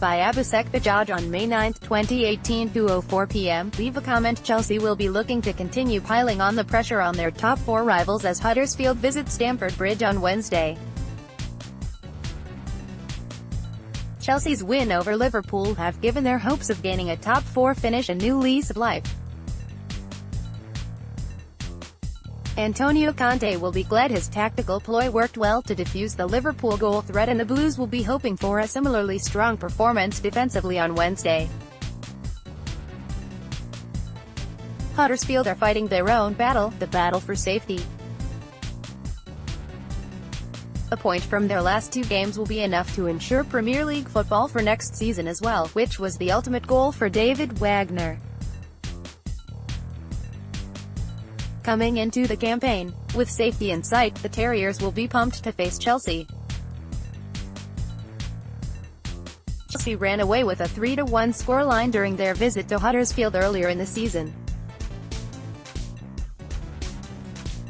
by Abhisek Bajaj on May 9, 2018 2:04 p.m. Leave a comment. Chelsea will be looking to continue piling on the pressure on their top four rivals as Huddersfield visit Stamford Bridge on Wednesday. Chelsea's win over Liverpool have given their hopes of gaining a top four finish a new lease of life. Antonio Conte will be glad his tactical ploy worked well to defuse the Liverpool goal threat, and the Blues will be hoping for a similarly strong performance defensively on Wednesday. Huddersfield are fighting their own battle, the battle for safety. A point from their last two games will be enough to ensure Premier League football for next season as well, which was the ultimate goal for David Wagner. Coming into the campaign, with safety in sight, the Terriers will be pumped to face Chelsea. Chelsea ran away with a 3-1 scoreline during their visit to Huddersfield earlier in the season.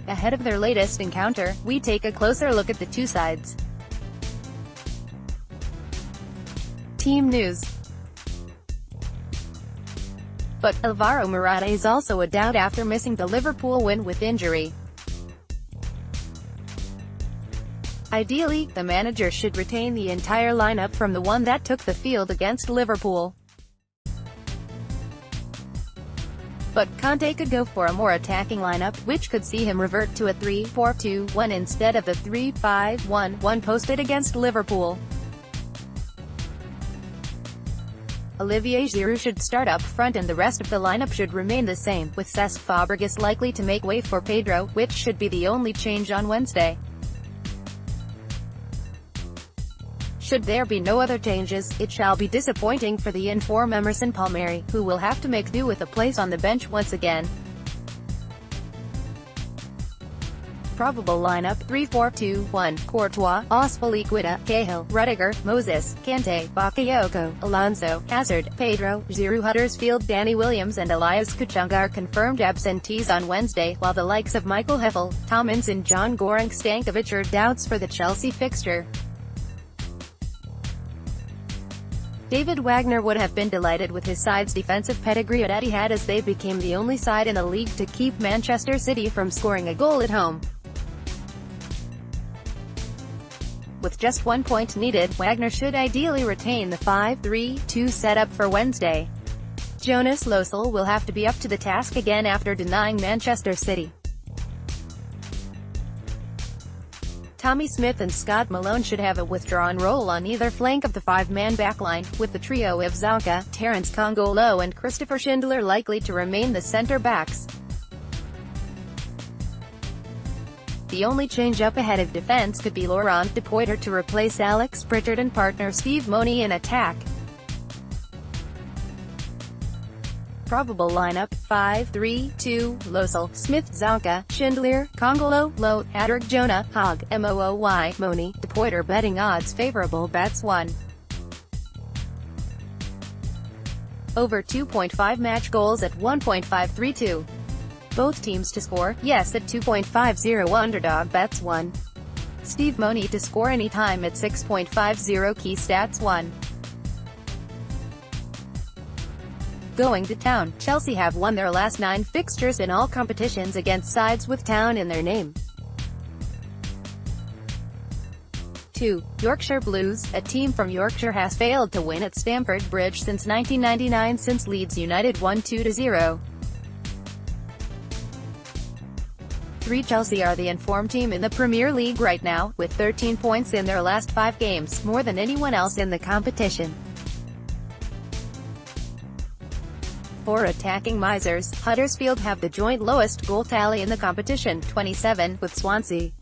Ahead of their latest encounter, we take a closer look at the two sides. Team news. But Alvaro Morata is also a doubt after missing the Liverpool win with injury. Ideally, the manager should retain the entire lineup from the one that took the field against Liverpool. But Conte could go for a more attacking lineup, which could see him revert to a 3-4-2-1 instead of the 3-5-1-1 posted against Liverpool. Olivier Giroud should start up front and the rest of the lineup should remain the same, with Cesc Fabregas likely to make way for Pedro, which should be the only change on Wednesday. Should there be no other changes, it shall be disappointing for the in-form Emerson Palmieri, who will have to make do with a place on the bench once again. Probable lineup: 3-4-2-1, Courtois, Azpilicueta, Cahill, Rudiger, Moses, Kante, Bakayoko, Alonso, Hazard, Pedro, Giroud. Huddersfield Danny Williams and Elias Kuchunga are confirmed absentees on Wednesday, while the likes of Michael Heffel, Tomins and John Goran Stankovic are doubts for the Chelsea fixture. David Wagner would have been delighted with his side's defensive pedigree at Etihad, as they became the only side in the league to keep Manchester City from scoring a goal at home. With just 1 point needed, Wagner should ideally retain the 5-3-2 setup for Wednesday. Jonas Losel will have to be up to the task again after denying Manchester City. Tommy Smith and Scott Malone should have a withdrawn role on either flank of the five-man backline, with the trio of Zonka, Terence Kongolo and Christopher Schindler likely to remain the centre-backs. The only change-up ahead of defense could be Laurent Depoitre to replace Alex Pritchard and partner Steve Money in attack. Probable lineup: 5-3-2, Losel, Smith, Zonka, Schindler, Kongolo, Lowe, Adric Jonah, Hogg, Mooy, Money. Depoitre betting odds favorable, bets 1. Over 2.5 match goals at 1.532. Both teams to score, yes, at 2.50 underdog, bets 1. Steve Money to score anytime at 6.50 key stats 1. Going to town, Chelsea have won their last 9 fixtures in all competitions against sides with town in their name. 2. Yorkshire Blues, a team from Yorkshire has failed to win at Stamford Bridge since 1999, since Leeds United won 2-0. 3. Chelsea are the informed team in the Premier League right now, with 13 points in their last 5 games, more than anyone else in the competition. 4. Attacking misers, Huddersfield have the joint lowest goal tally in the competition, 27, with Swansea.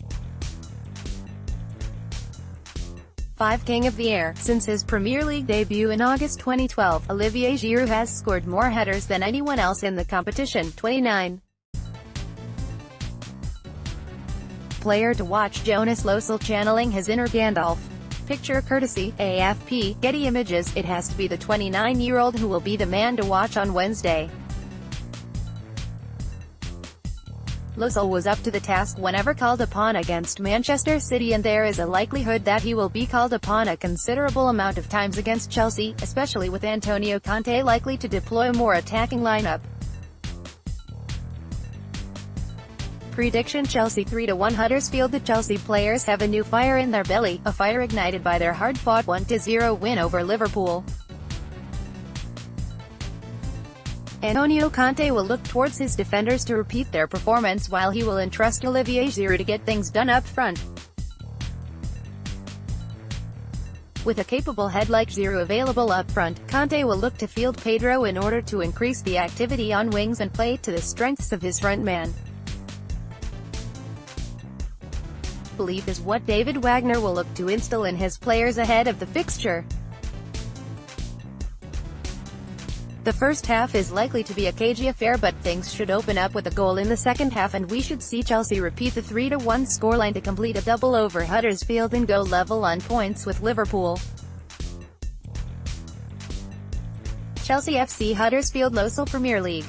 5. King of the Air, since his Premier League debut in August 2012, Olivier Giroud has scored more headers than anyone else in the competition, 29. Player to watch: Jonas Losel channeling his inner Gandalf. Picture courtesy, AFP, Getty Images. It has to be the 29-year-old who will be the man to watch on Wednesday. Losel was up to the task whenever called upon against Manchester City, and there is a likelihood that he will be called upon a considerable amount of times against Chelsea, especially with Antonio Conte likely to deploy a more attacking lineup. Prediction: Chelsea 3-1 Huddersfield. The Chelsea players have a new fire in their belly, a fire ignited by their hard-fought 1-0 win over Liverpool. Antonio Conte will look towards his defenders to repeat their performance, while he will entrust Olivier Giroud to get things done up front. With a capable head like Giroud available up front, Conte will look to field Pedro in order to increase the activity on wings and play to the strengths of his front man. Belief is what David Wagner will look to instill in his players ahead of the fixture. The first half is likely to be a cagey affair, but things should open up with a goal in the second half, and we should see Chelsea repeat the 3-1 scoreline to complete a double over Huddersfield and go level on points with Liverpool. Chelsea FC Huddersfield Local Premier League.